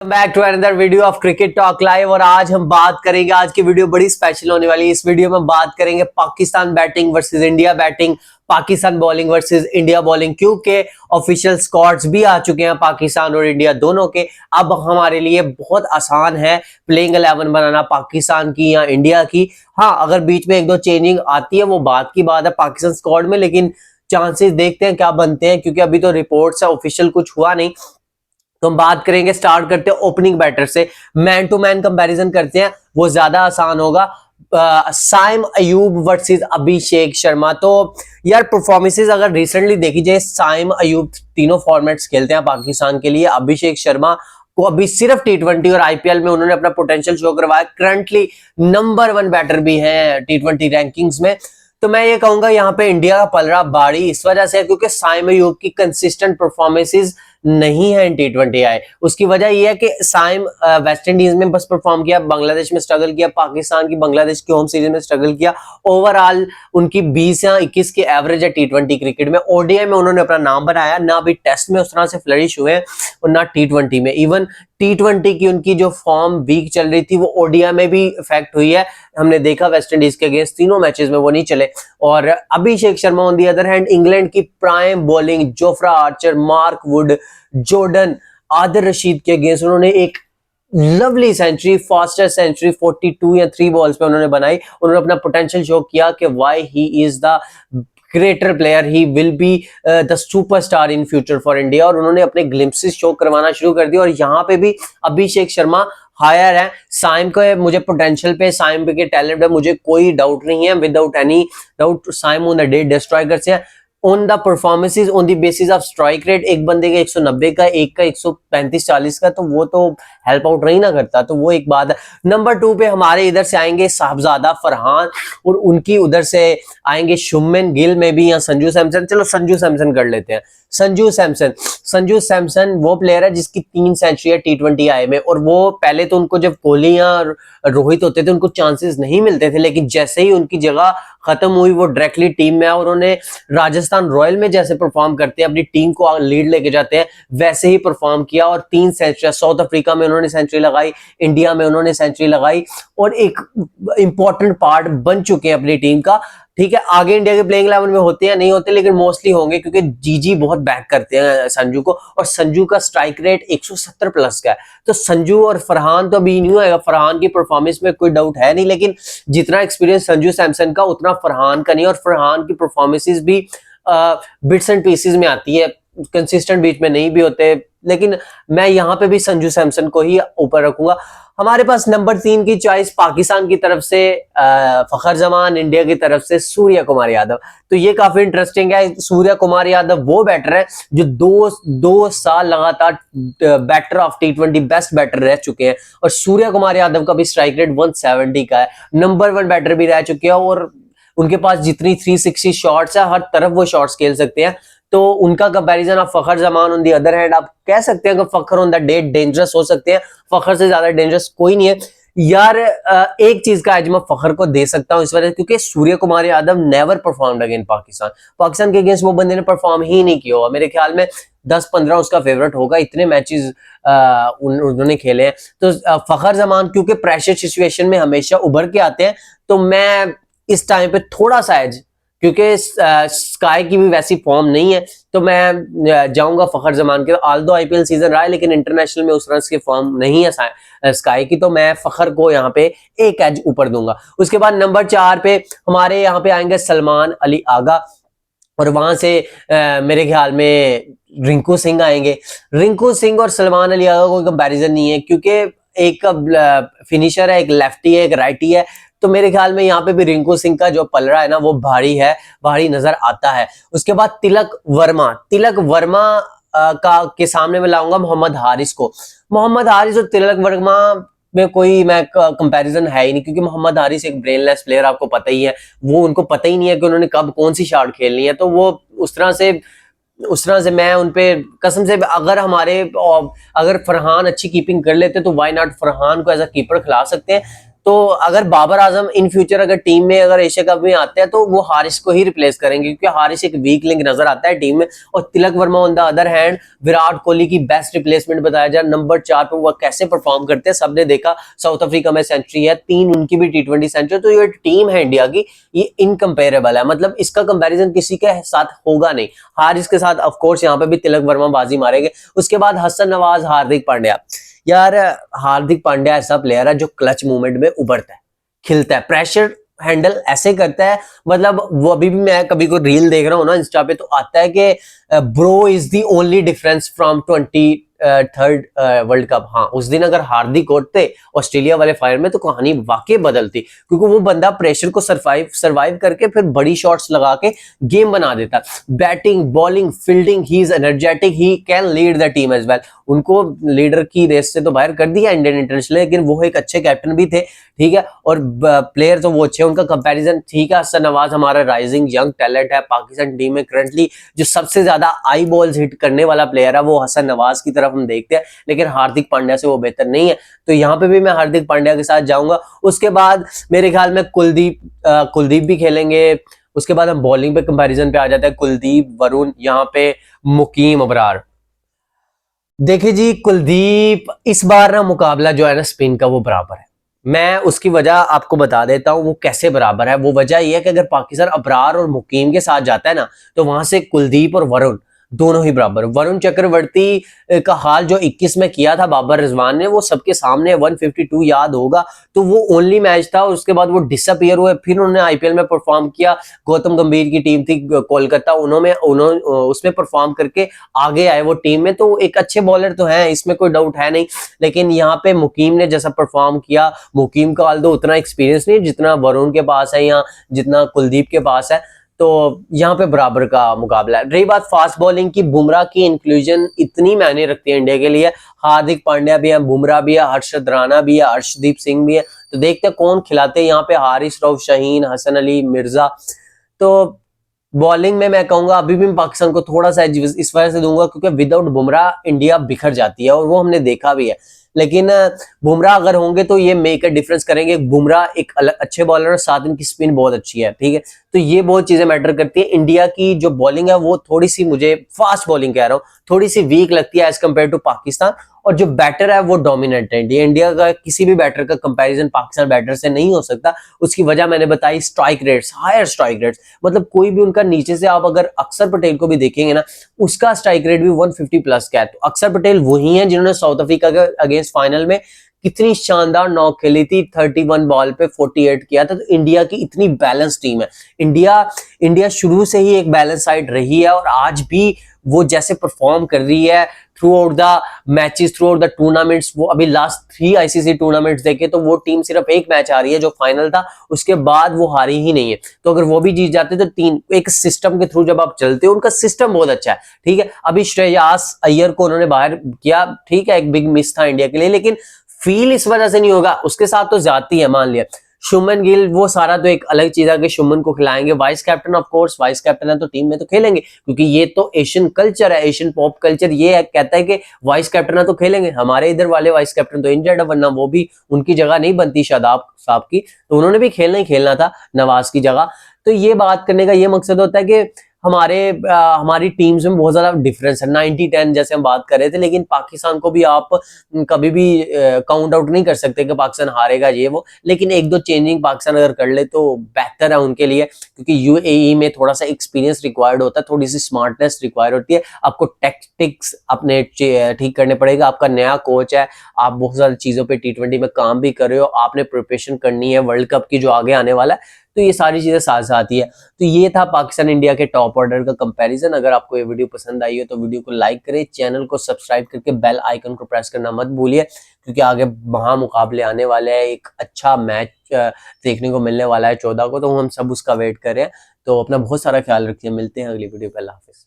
Back to another video of cricket talk live. और आज हम बात करेंगे, आज की वीडियो बड़ी स्पेशल होने वाली है। इस वीडियो में हम बात करेंगे Pakistan batting versus India batting, Pakistan bowling versus India bowling, क्योंकि ऑफिशियल स्क्वाड्स भी आ चुके हैं पाकिस्तान और इंडिया दोनों के। अब हमारे लिए बहुत आसान है प्लेइंग 11 बनाना पाकिस्तान की या इंडिया की। हाँ, अगर बीच में एक दो चेंजिंग आती है वो बात की बात है पाकिस्तान स्क्वाड में, लेकिन चांसेस देखते हैं क्या बनते हैं, क्योंकि अभी तो रिपोर्ट्स है, ऑफिशियल कुछ हुआ नहीं। तो हम बात करेंगे, स्टार्ट करते हैं ओपनिंग बैटर से। मैन टू मैन कंपैरिजन करते हैं, वो ज्यादा आसान होगा। साइम अयूब वर्सेस अभिषेक शर्मा। तो यार परफॉर्मेंसेस अगर रिसेंटली देखी जाए, साइम अयूब तीनों फॉर्मेट्स खेलते हैं पाकिस्तान के लिए। अभिषेक शर्मा को अभी सिर्फ टी20 और आईपीएल में उन्होंने अपना पोटेंशियल शो करवाया। करंटली नंबर 1 बैटर भी हैं टी20 रैंकिंग्स में। तो मैं ये कहूंगा यहाँ पे इंडिया का पलड़ा भारी इस वजह से है क्योंकि साइम अयूब की कंसिस्टेंट परफॉर्मेंसेस नहीं है इन टी20 आए। उसकी वजह यह है कि साइम वेस्ट इंडीज में बस परफॉर्म किया, बांग्लादेश में स्ट्रगल किया, पाकिस्तान की बांग्लादेश की होम सीरीज में स्ट्रगल किया। ओवरऑल उनकी 20 या 21 की एवरेज है टी20 क्रिकेट में। ओडीआई में उन्होंने अपना नाम बनाया, ना अभी टेस्ट में उस तरह से फ्लरिश हुए और ना टी20 में। इवन टी20 की उनकी जो फॉर्म वीक चल रही थी वो ओडीआई में भी इफेक्ट हुई है। हमने देखा वेस्ट इंडीज के अगेंस्ट तीनों मैचेस में वो नहीं चले। और Abhishek Sharma on the other hand, England की prime bowling, Jofra Archer, Mark Wood, Jordan, Adil Rashid के अगेंस्ट उन्होंने एक लवली सेंचुरी, फास्टेस्ट सेंचुरी 42 या 3 बॉल्स पे उन्होंने बनाई। उन्होंने अपना पोटेंशियल शो किया कि why he is the greater player, he will be the superstar in future for India. और उन्होंने अपने ग्लिम्पसेस शो करवाना शुरू कर दिया। और यहाँ पे भी अभिषेक शर्मा हायर है साइम के, मुझे पोटेंशियल पे, साइम पे के टैलेंट पे मुझे कोई डाउट नहीं है। Without any doubt Saim on the day destroyer से on the performances, on the basis of strike rate. एक बंदे का 190 का, एक का 135-40 का, तो वो तो हेल्प आउट नहीं ना करता। तो वो एक बात है। नंबर 2 पे हमारे इधर से आएंगे साहबजादा फरहान, और उनकी उधर से आएंगे शुभमन गिल में भी, या संजू सैमसन। चलो संजू सैमसन कर लेते हैं। संजू सैमसन वो प्लेयर है जिसकी 3 सेंचुरी है टी20 आए में। और वो पहले तो उनको जब कोहली या रोहित होते थे उनको चांसेस नहीं मिलते थे, लेकिन जैसे ही उनकी जगह खत्म हुई वो डायरेक्टली टीम में आए। और उन्होंने राजस्थान रॉयल में जैसे परफॉर्म करते हैं, अपनी टीम को लीड लेके जाते हैं, वैसे ही परफॉर्म किया। और 3 सेंचुरी, साउथ अफ्रीका में उन्होंने सेंचुरी लगाई, इंडिया में उन्होंने सेंचुरी लगाई, और एक इंपॉर्टेंट पार्ट बन चुके हैं अपनी टीम का। ठीक है, आगे इंडिया के प्लेइंग 11 में होते हैं नहीं होते, लेकिन मोस्टली होंगे क्योंकि जीजी बहुत बैक करते हैं संजू को। और संजू का स्ट्राइक रेट 170 प्लस का है। तो संजू और फरहान तो अभी नहीं आएगा, फरहान की परफॉर्मेंस में कोई डाउट है नहीं, लेकिन जितना एक्सपीरियंस संजू सैमसन का उतना फरहान का नहीं। और फरहान की परफॉर्मेंसेस भी बिट्स एंड पीसेस में आती है, कंसिस्टेंट बीच में नहीं भी होते। लेकिन मैं यहाँ पे भी संजू सैमसन को ही ऊपर रखूंगा। हमारे पास नंबर 3 की चॉइस पाकिस्तान की तरफ से फखर जमान, इंडिया की तरफ से सूर्य कुमार यादव। तो ये काफी इंटरेस्टिंग है। सूर्य कुमार यादव वो बैटर है जो दो साल लगातार बैटर ऑफ टी20 बेस्ट बैटर रह चुके हैं। और सूर्य कुमार यादव का भी स्ट्राइक रेट 170 का है, नंबर 1 बैटर भी रह चुके हैं। और उनके पास जितनी 360 शॉट्स है, हर तरफ वो शॉट्स खेल सकते हैं। तो उनका कंपैरिजन आप Fakhar Zaman on the other hand, आप कह सकते हैं कि Fakhar on the day dangerous हो सकते हैं। फखर से ज्यादा डेंजरस कोई नहीं है यार। एक चीज का एज मैं फखर को दे सकता हूं इस वजह से क्योंकि Suryakumar Yadav never performed against Pakistan के अगेंस्ट वो बंदे ने परफॉर्म ही नहीं किया होगा। मेरे ख्याल में 10-15 उसका फेवरेट होगा, इतने मैचेस उन्होंने खेले हैं। तो फखर जमान क्योंकि प्रेशर सिचुएशन में हमेशा उभर के आते हैं, तो मैं इस टाइम पे थोड़ा सा एज, क्योंकि स्काई की भी वैसी फॉर्म नहीं है, तो मैं जाऊंगा फखर जमान के। आल्दो आईपीएल सीजन रहा है, लेकिन इंटरनेशनल में उस तरह की फॉर्म नहीं है स्काई की, तो मैं फखर को यहाँ पे एक एज ऊपर दूंगा। उसके बाद नंबर 4 पे हमारे यहाँ पे आएंगे सलमान अली आगा, और वहां से मेरे ख्याल में रिंकू सिंह आएंगे। रिंकू सिंह और सलमान अली आगा कोई कंपैरिजन नहीं है, क्योंकि एक फिनिशर है, एक लेफ्टी है, एक राइटी है। तो मेरे ख्याल में यहाँ पे भी रिंकू सिंह का जो पलड़ा है ना वो भारी है, भारी नजर आता है। उसके बाद तिलक वर्मा का के सामने मैं लाऊंगा मोहम्मद हारिस को। मोहम्मद हारिस और तिलक वर्मा में कोई मैं कंपैरिजन है ही नहीं, क्योंकि मोहम्मद हारिस एक ब्रेनलेस प्लेयर, आपको पता ही है। वो उनको पता ही नहीं है कि उन्होंने कब कौन सी शॉट खेलनी है। तो वो उस तरह से मैं उनपे कसम से, अगर फरहान अच्छी कीपिंग कर लेते तो वाई नॉट फरहान को एज अ कीपर खिला सकते हैं। तो अगर बाबर आजम इन फ्यूचर अगर टीम में अगर एशिया कप में आते हैं तो वो हारिस को ही रिप्लेस करेंगे, क्योंकि हारिस एक वीक लिंक नजर आता है टीम में। और Tilak Varma on the other hand Virat Kohli की बेस्ट रिप्लेसमेंट बताया जाए। नंबर 4 पे वो कैसे परफॉर्म करते हैं सबने देखा, साउथ अफ्रीका में सेंचुरी है, 3 उनकी भी T20 सेंचुरी। तो ये टीम है इंडिया की, ये इनकंपेरेबल है, मतलब इसका कंपैरिजन किसी के साथ होगा नहीं। हारिस के साथ ऑफ कोर्स यहाँ पे भी तिलक वर्मा बाजी मारेंगे। उसके बाद हसन नवाज, हार्दिक पांड्या। यार हार्दिक पांड्या ऐसा प्लेयर है जो क्लच मूवमेंट में उभरता है, खिलता है, प्रेशर हैंडल ऐसे करता है। मतलब वो अभी भी मैं कभी को रील देख रहा हूँ ना इंस्टा पे, तो आता है कि bro is the only difference from 23rd world cup. हाँ, उस दिन अगर हार्दिक होते ऑस्ट्रेलिया वाले फायर में तो कहानी वाकई बदलती, क्योंकि वो बंदा प्रेशर को सरवाइव करके फिर बड़ी शॉट्स लगा के गेम बना देता। Batting, bowling, fielding, he is energetic, he can lead the team as well. उनको लीडर की रेस से तो बाहर कर दिया इंडियन इंटरनेशनल, लेकिन वो एक अच्छे कैप्टन भी थे, ठीक है। और प्लेयर तो वो अच्छे, उनका कंपैरिजन ठीक है। हसन नवाज हमारा राइजिंग यंग टैलेंट है, पाकिस्तान टीम में करंटली जो सबसे ज्यादा आई बॉल्स हिट करने वाला प्लेयर है वो हसन नवाज की तरफ हम देखते हैं, लेकिन हार्दिक पांड्या से वो बेहतर नहीं है। तो यहाँ पे भी मैं हार्दिक पांड्या के साथ जाऊंगा। उसके बाद मेरे ख्याल में कुलदीप भी खेलेंगे। उसके बाद हम बॉलिंग पे कंपैरिजन पे आ जाते हैं, कुलदीप, वरुण, यहाँ पे मुकीम अबरार। देखिए जी, कुलदीप इस बार ना मुकाबला जो है ना स्पिन का वो बराबर है। मैं उसकी वजह आपको बता देता हूं वो कैसे बराबर है। वो वजह ये है कि अगर पाकिस्तान अबरार और मुकीम के साथ जाता है ना, तो वहां से कुलदीप और वरुण दोनों ही बराबर। वरुण चक्रवर्ती का हाल जो 21 में किया था बाबर रिजवान ने, वो सबके सामने 152 याद होगा। तो वो ओनली मैच था, और उसके बाद वो डिसअपियर हुए। फिर उन्होंने आईपीएल में परफॉर्म किया, गौतम गंभीर की टीम थी कोलकाता, उन्होंने उसमें परफॉर्म करके आगे आए वो टीम में। तो एक अच्छे बॉलर तो हैं, इसमें कोई डाउट है नहीं। लेकिन यहाँ पे मुकीम ने जैसा परफॉर्म किया, मुकीम का हाल तो उतना एक्सपीरियंस नहीं जितना वरुण के पास है या जितना कुलदीप के पास है। तो यहाँ पे बराबर का मुकाबला है। रही बात फास्ट बॉलिंग की, बुमराह की इंक्लूजन इतनी मायने रखती है इंडिया के लिए। हार्दिक पांड्या भी है, बुमराह भी है, हर्षद राणा भी है, अर्शदीप सिंह भी है। तो देखते हैं कौन खिलाते हैं यहाँ पे, हारिस रऊफ, शाहीन, हसन अली, मिर्जा। तो बॉलिंग में मैं कहूंगा अभी भी मैं पाकिस्तान को थोड़ा सा इस वजह से दूंगा, क्योंकि विदाउट बुमराह इंडिया बिखर जाती है, और वो हमने देखा भी है। लेकिन बुमराह अगर होंगे तो ये मेक अ डिफरेंस करेंगे। बुमराह एक अच्छे बॉलर है, साथ इनकी स्पिन बहुत अच्छी है, ठीक है। तो ये बहुत चीजें मैटर करती है। इंडिया की जो बॉलिंग है वो थोड़ी सी, मुझे फास्ट बॉलिंग कह रहा हूँ, थोड़ी सी वीक लगती है एज कम्पेयर टू पाकिस्तान। और जो बैटर है वो डोमिनेंट है। इंडिया का किसी भी बैटर का कंपैरिजन पाकिस्तान बैटर से नहीं हो सकता। उसकी वजह मैंने बताई, strike rates, higher strike rates. मतलब कोई भी उनका नीचे से आप अगर अक्षर पटेल को भी देखेंगे ना, उसका स्ट्राइक रेट भी 150 प्लस का है। तो अक्षर पटेल वही है जिन्होंने साउथ अफ्रीका के अगेंस्ट फाइनल में कितनी शानदार नॉक खेली थी, 31 बॉल पे 48 किया था। तो इंडिया की इतनी बैलेंस टीम है। इंडिया शुरू से ही एक बैलेंस साइड रही है, और आज भी वो जैसे परफॉर्म कर रही है through out the matches, through out the tournaments. वो अभी लास्ट 3 आईसीसी टूर्नामेंट्स देखे तो वो टीम सिर्फ एक मैच आ रही है जो फाइनल था, उसके बाद वो हारी ही नहीं है। तो अगर वो भी जीत जाते तो 3 एक सिस्टम के थ्रू जब आप चलते हो, उनका सिस्टम बहुत अच्छा है, ठीक है। अभी श्रेयस अय्यर को उन्होंने बाहर किया, ठीक है, एक बिग मिस था इंडिया के लिए, लेकिन फील इस वजह से नहीं होगा, उसके साथ तो जाती है। मान लिया शुभमन गिल, वो सारा तो एक अलग चीज है कि शुभमन को खिलाएंगे। Vice captain, of course vice captain है तो टीम में तो खेलेंगे, क्योंकि ये तो एशियन कल्चर है, एशियन पॉप कल्चर ये है, कहता है कि वाइस कैप्टन है तो खेलेंगे। हमारे इधर वाले वाइस कैप्टन तो इंजर्ड है, वरना वो भी उनकी जगह नहीं बनती शादाब साहब की, तो उन्होंने भी खेलना ही खेलना था नवाज की जगह। तो ये बात करने का ये मकसद होता है कि हमारी टीम्स में बहुत ज्यादा डिफरेंस है, 90-10 जैसे हम बात कर रहे थे। लेकिन पाकिस्तान को भी आप कभी भी काउंट आउट नहीं कर सकते कि पाकिस्तान हारेगा ये वो। लेकिन एक दो चेंजिंग पाकिस्तान अगर कर ले तो बेहतर है उनके लिए, क्योंकि यूएई में थोड़ा सा एक्सपीरियंस रिक्वायर्ड होता है, थोड़ी सी स्मार्टनेस रिक्वायर्ड होती है। आपको टैक्टिक्स अपने ठीक करने पड़ेगा। आपका नया कोच है, आप बहुत सारी चीजों पे T20 में काम भी कर रहे हो, आपने प्रिपरेशन करनी है वर्ल्ड कप की जो आगे आने वाला है। तो ये सारी चीजें साथ साथ ही है। तो ये था पाकिस्तान इंडिया के टॉप ऑर्डर का कंपैरिजन। अगर आपको ये वीडियो पसंद आई हो तो वीडियो को लाइक करें, चैनल को सब्सक्राइब करके बेल आइकन को प्रेस करना मत भूलिए, क्योंकि आगे महामुकाबले आने वाले हैं। एक अच्छा मैच देखने को मिलने वाला है 14 को, तो हम सब उसका वेट कर रहे हैं। तो अपना बहुत सारा ख्याल रखिए, मिलते हैं अगली वीडियो पे। अल्लाह हाफिज।